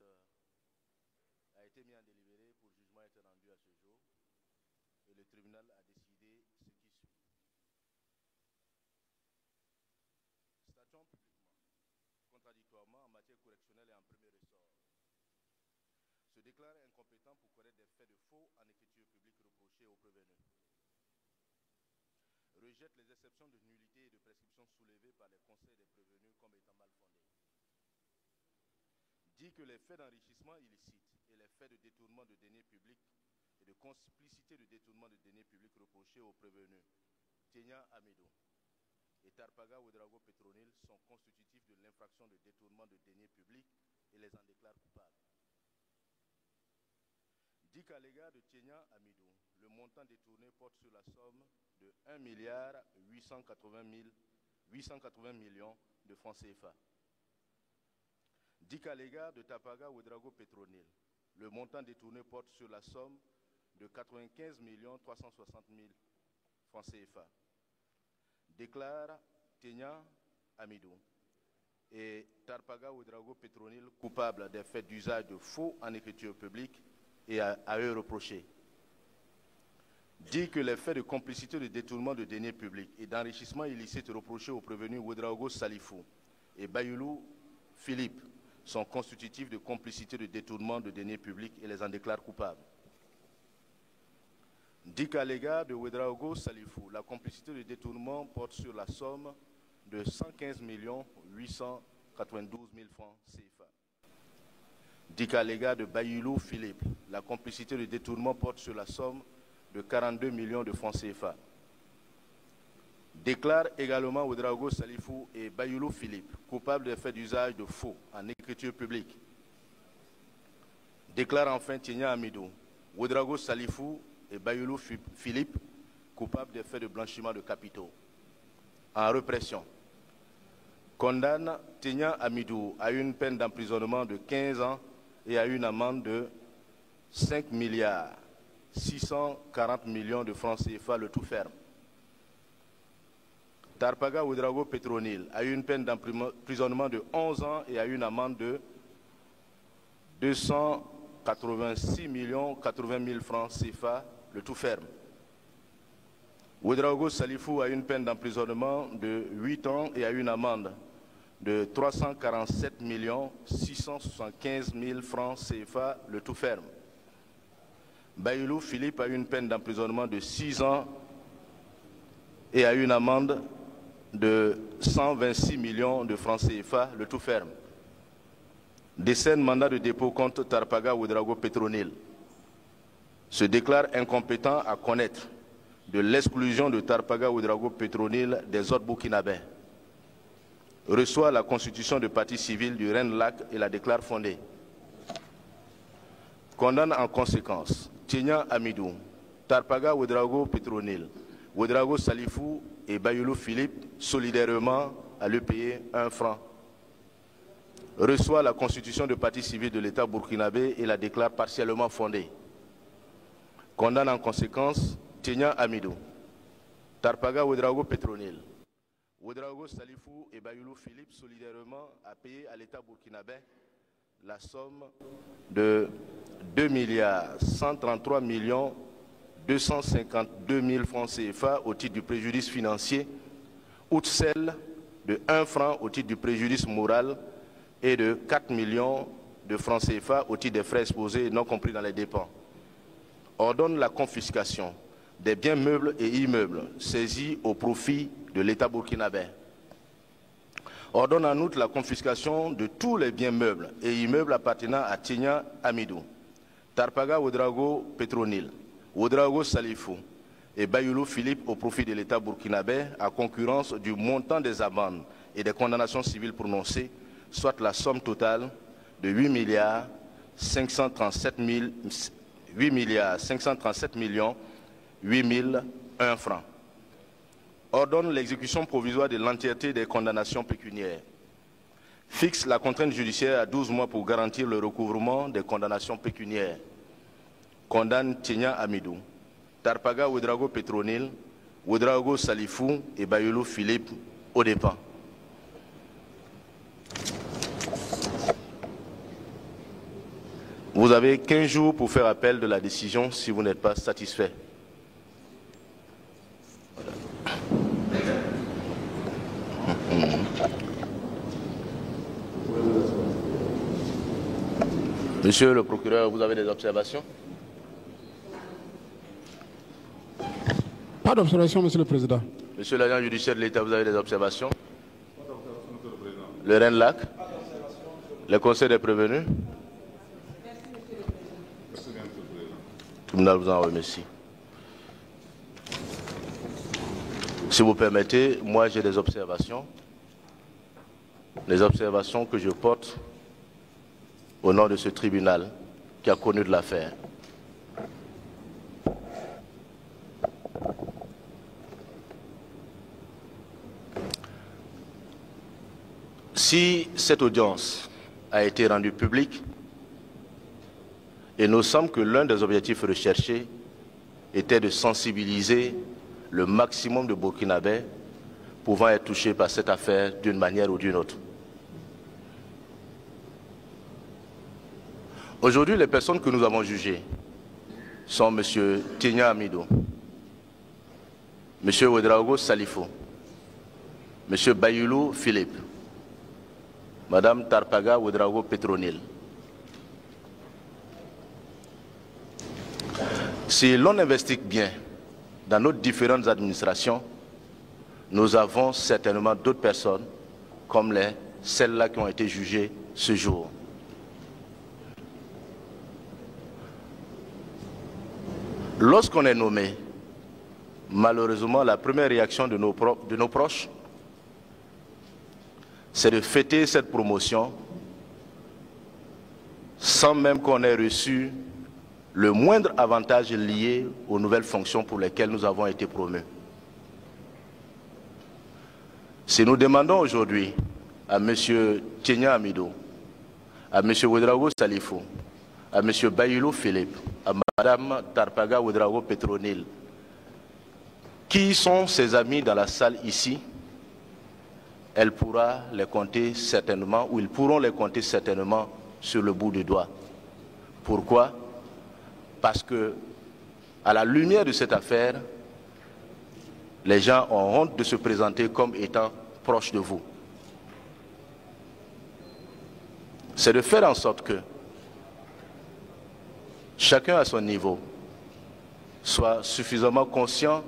a été mis en délibéré pour jugement être rendu à ce jour et le tribunal a décidé ce qui suit. Statuant publiquement, contradictoirement en matière correctionnelle et en premier ressort, se déclare incompétent pour connaître des faits de faux en écriture publique reprochés aux prévenus. Rejette les exceptions de nullité et de prescription soulevées par les conseils des prévenus comme étant mal fondées. Dit que les faits d'enrichissement illicite et les faits de détournement de deniers publics et de complicité de détournement de deniers publics reprochés aux prévenus Tenya Amidou et Tarpaga Ouedraogo Petronil sont constitutifs de l'infraction de détournement de deniers publics et les en déclarent coupables. Dit qu'à l'égard de Tenya Amidou, le montant détourné porte sur la somme de 1,880 millions de francs CFA. Dit qu'à l'égard de Tarpaga Ouedraogo Petronil, le montant détourné porte sur la somme de 95 360 000 francs CFA. Déclare Tenya Amidou et Tarpaga Ouedraogo Petronil coupables des faits d'usage de faux en écriture publique et à eux reprocher. Dit que les faits de complicité de détournement de deniers publics et d'enrichissement illicite reprochés aux prévenus Ouedraogo Salifou et Bayoulou Philippe sont constitutifs de complicité de détournement de deniers publics et les en déclarent coupables. Dit qu'à l'égard de Ouedraogo Salifou, la complicité de détournement porte sur la somme de 115 892 000 francs CFA. Dit qu'à l'égard de Bayoulou Philippe, la complicité de détournement porte sur la somme de 42 millions de francs CFA. Déclare également Ouedraogo Salifou et Bayoulou Philippe coupables des faits d'usage de faux en écriture publique. Déclare enfin Tenya Amidou, Ouedraogo Salifou et Bayoulou Philippe coupables des faits de blanchiment de capitaux. En répression, condamne Tenya Amidou à une peine d'emprisonnement de 15 ans et à une amende de 5 640 millions de francs CFA, le tout ferme. Tarpaga Ouedraogo Petronil a eu une peine d'emprisonnement de 11 ans et a eu une amende de 286 080 000 francs CFA, le tout ferme. Ouedraogo Salifou a eu une peine d'emprisonnement de 8 ans et a eu une amende de 347 675 000 francs CFA, le tout ferme. Bayoulou Philippe a eu une peine d'emprisonnement de 6 ans et a eu une amende de 126 millions de francs CFA, le tout ferme. Décerne mandat de dépôt contre Tarpaga Ouedraogo Petronil. Se déclare incompétent à connaître de l'exclusion de Tarpaga Ouedraogo Petronil des autres burkinabés. Reçoit la constitution de partie civile du Rennes-Lac et la déclare fondée. Condamne en conséquence Tenya Amidou, Tarpaga Ouedraogo Petronil, Ouedraogo Salifou et Bayoulou Philippe solidairement à lui payer 1 franc. Reçoit la constitution de partie civile de l'État burkinabé et la déclare partiellement fondée. Condamne en conséquence Tenya Amidou, Tarpaga Ouedraogo Petronil, Ouedraogo Salifou et Bayoulou Philippe solidairement à payer à l'État burkinabé la somme de 2 133 252 000 francs CFA au titre du préjudice financier, outre celle de 1 franc au titre du préjudice moral et de 4 millions de francs CFA au titre des frais exposés non compris dans les dépenses. Ordonne la confiscation des biens meubles et immeubles saisis au profit de l'État burkinabé. Ordonne en outre la confiscation de tous les biens meubles et immeubles appartenant à Tenya Amidou, Tarpaga Ouedraogo Petronil, Ouedraogo Salifou et Bayoulou Philippe au profit de l'État burkinabé à concurrence du montant des amendes et des condamnations civiles prononcées, soit la somme totale de 8 537 801 francs. Ordonne l'exécution provisoire de l'entièreté des condamnations pécuniaires. Fixe la contrainte judiciaire à 12 mois pour garantir le recouvrement des condamnations pécuniaires. Condamne Tenya Amidou, Tarpaga Ouedraogo Petronil, Ouedraogo Salifou et Bayoulou Philippe aux dépens. Vous avez 15 jours pour faire appel de la décision si vous n'êtes pas satisfait. Monsieur le procureur, vous avez des observations? Pas d'observation, Monsieur le Président. Monsieur l'agent judiciaire de l'État, vous avez des observations? Le RENLAC? Le Conseil des prévenus? Le tribunal vous en remercie. Si vous permettez, moi j'ai des observations. Les observations que je porte au nom de ce tribunal qui a connu de l'affaire. Si cette audience a été rendue publique, il nous semble que l'un des objectifs recherchés était de sensibiliser le maximum de Burkinabés pouvant être touchés par cette affaire d'une manière ou d'une autre. Aujourd'hui, les personnes que nous avons jugées sont M. Tigna Amidou, M. Ouedraogo Salifou, M. Bayoulou Philippe, Mme Tarpaga Ouedraogo Petronil. Si l'on investigue bien dans nos différentes administrations, nous avons certainement d'autres personnes comme celles-là qui ont été jugées ce jour. Lorsqu'on est nommé, malheureusement, la première réaction de nos proches, c'est de fêter cette promotion sans même qu'on ait reçu le moindre avantage lié aux nouvelles fonctions pour lesquelles nous avons été promus. Si nous demandons aujourd'hui à M. Tigna Amidou, à M. Ouedraogo Salifou, à M. Bayoulou Philippe, à Mme Tarpaga Ouedraogo Petronil, qui sont ses amis dans la salle ici, elle pourra les compter certainement, ou ils pourront les compter certainement sur le bout du doigt. Pourquoi? Parce que, à la lumière de cette affaire, les gens ont honte de se présenter comme étant proches de vous. C'est de faire en sorte que chacun à son niveau soit suffisamment conscient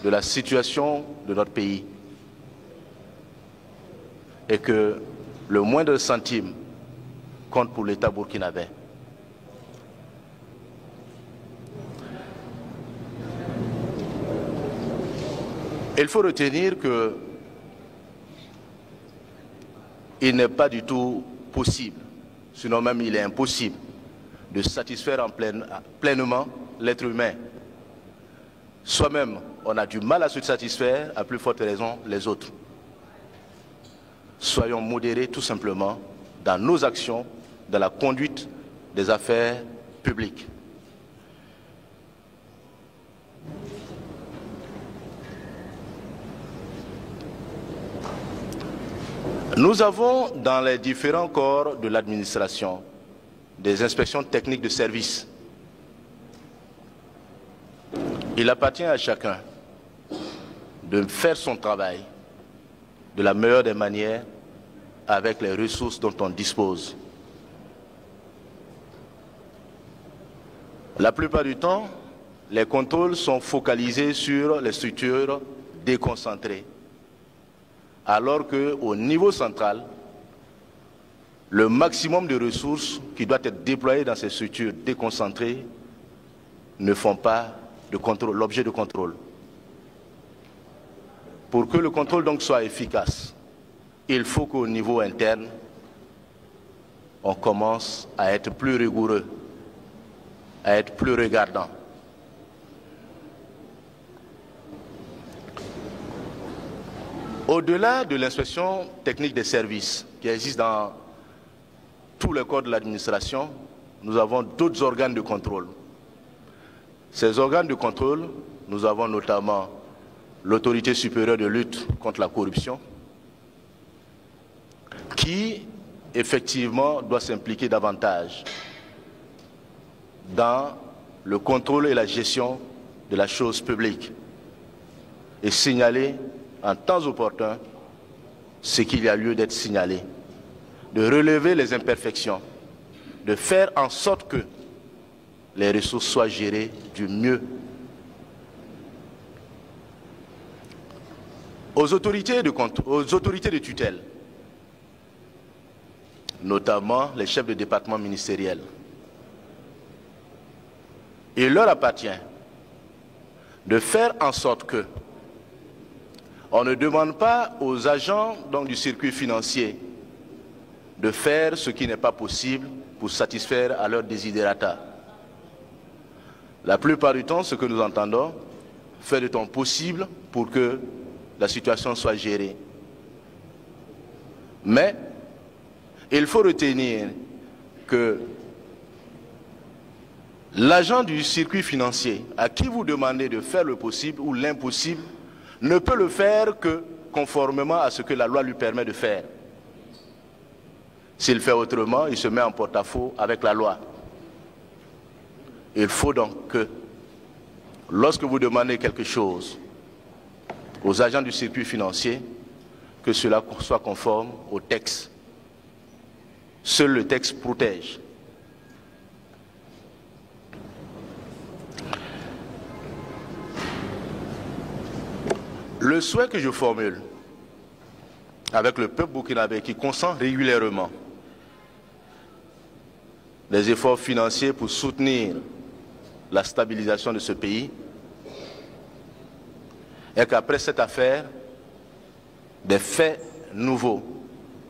de la situation de notre pays et que le moindre centime compte pour l'État burkinabé. Il faut retenir que il n'est pas du tout possible, sinon même il est impossible, de satisfaire pleinement l'être humain. Soi-même, on a du mal à se satisfaire, à plus forte raison les autres. Soyons modérés tout simplement dans nos actions, dans la conduite des affaires publiques. Nous avons dans les différents corps de l'administration des inspections techniques de service. Il appartient à chacun de faire son travail de la meilleure des manières avec les ressources dont on dispose. La plupart du temps, les contrôles sont focalisés sur les structures déconcentrées, alors qu'au niveau central, le maximum de ressources qui doivent être déployées dans ces structures déconcentrées ne font pas l'objet de contrôle. Pour que le contrôle donc soit efficace, il faut qu'au niveau interne, on commence à être plus rigoureux, à être plus regardant. Au-delà de l'inspection technique des services qui existe dans tous les corps de l'administration, nous avons d'autres organes de contrôle. Ces organes de contrôle, nous avons notamment l'autorité supérieure de lutte contre la corruption, qui effectivement doit s'impliquer davantage dans le contrôle et la gestion de la chose publique et signaler en temps opportun ce qu'il y a lieu d'être signalé, de relever les imperfections, de faire en sorte que les ressources soient gérées du mieux. Aux autorités de tutelle, notamment les chefs de département ministériels, il leur appartient de faire en sorte que on ne demande pas aux agents du circuit financier de faire ce qui n'est pas possible pour satisfaire à leurs desiderata. La plupart du temps, ce que nous entendons, faire de ton possible pour que la situation soit gérée. Mais il faut retenir que l'agent du circuit financier à qui vous demandez de faire le possible ou l'impossible ne peut le faire que conformément à ce que la loi lui permet de faire. S'il fait autrement, il se met en porte-à-faux avec la loi. Il faut donc que, lorsque vous demandez quelque chose aux agents du circuit financier, que cela soit conforme au texte. Seul le texte protège. Le souhait que je formule avec le peuple burkinabé qui consent régulièrement les efforts financiers pour soutenir la stabilisation de ce pays est qu'après cette affaire, des faits nouveaux,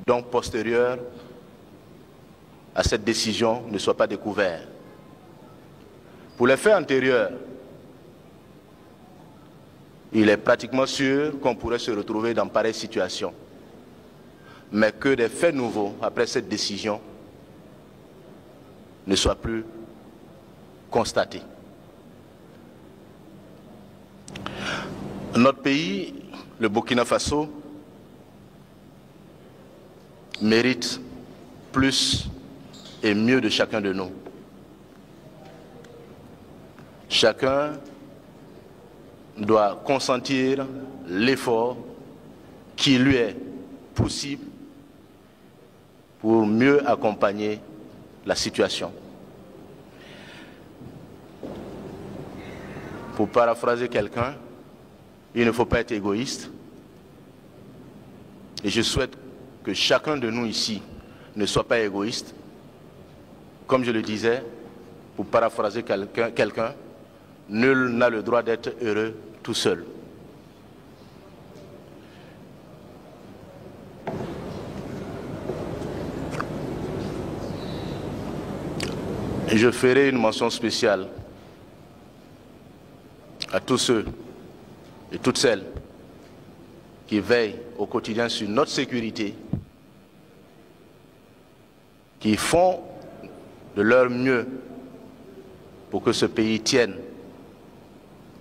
donc postérieurs à cette décision, ne soient pas découverts. Pour les faits antérieurs, il est pratiquement sûr qu'on pourrait se retrouver dans pareille situation. Mais que des faits nouveaux, après cette décision, ne soient plus constatés. Notre pays, le Burkina Faso, mérite plus et mieux de chacun de nous. Chacun doit consentir l'effort qui lui est possible pour mieux accompagner la situation. Pour paraphraser quelqu'un, il ne faut pas être égoïste. Et je souhaite que chacun de nous ici ne soit pas égoïste. Comme je le disais, pour paraphraser quelqu'un, nul n'a le droit d'être heureux tout seul. Et je ferai une mention spéciale à tous ceux et toutes celles qui veillent au quotidien sur notre sécurité, qui font de leur mieux pour que ce pays tienne,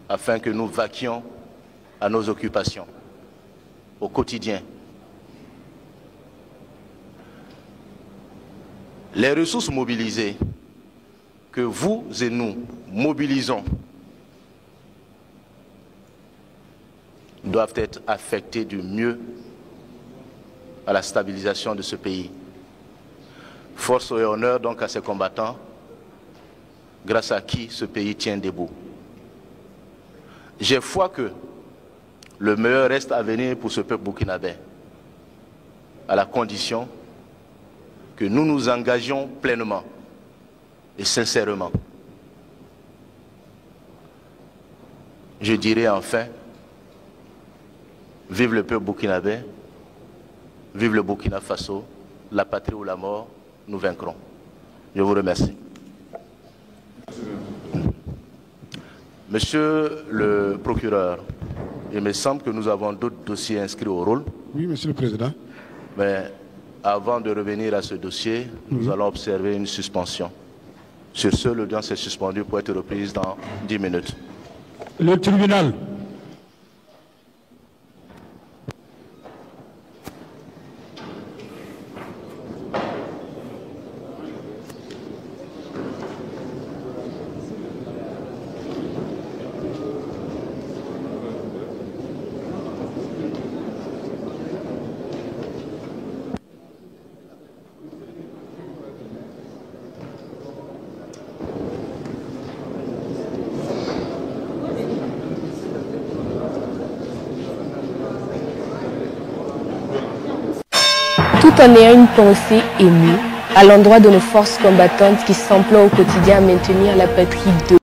afin que nous vaquions à nos occupations au quotidien. Les ressources mobilisées que vous et nous mobilisons doivent être affectées du mieux à la stabilisation de ce pays. Force et honneur donc à ces combattants, grâce à qui ce pays tient debout. J'ai foi que le meilleur reste à venir pour ce peuple burkinabé, à la condition que nous nous engagions pleinement et sincèrement. Je dirais enfin, vive le peuple burkinabé, vive le Burkina Faso, la patrie ou la mort, nous vaincrons. Je vous remercie. Monsieur le procureur, il me semble que nous avons d'autres dossiers inscrits au rôle. Oui, Monsieur le Président. Mais avant de revenir à ce dossier, nous allons observer une suspension. Sur ce, l'audience est suspendue pour être reprise dans 10 minutes. Le tribunal. tout en ayant une pensée émue à l'endroit de nos forces combattantes qui s'emploient au quotidien à maintenir la patrie de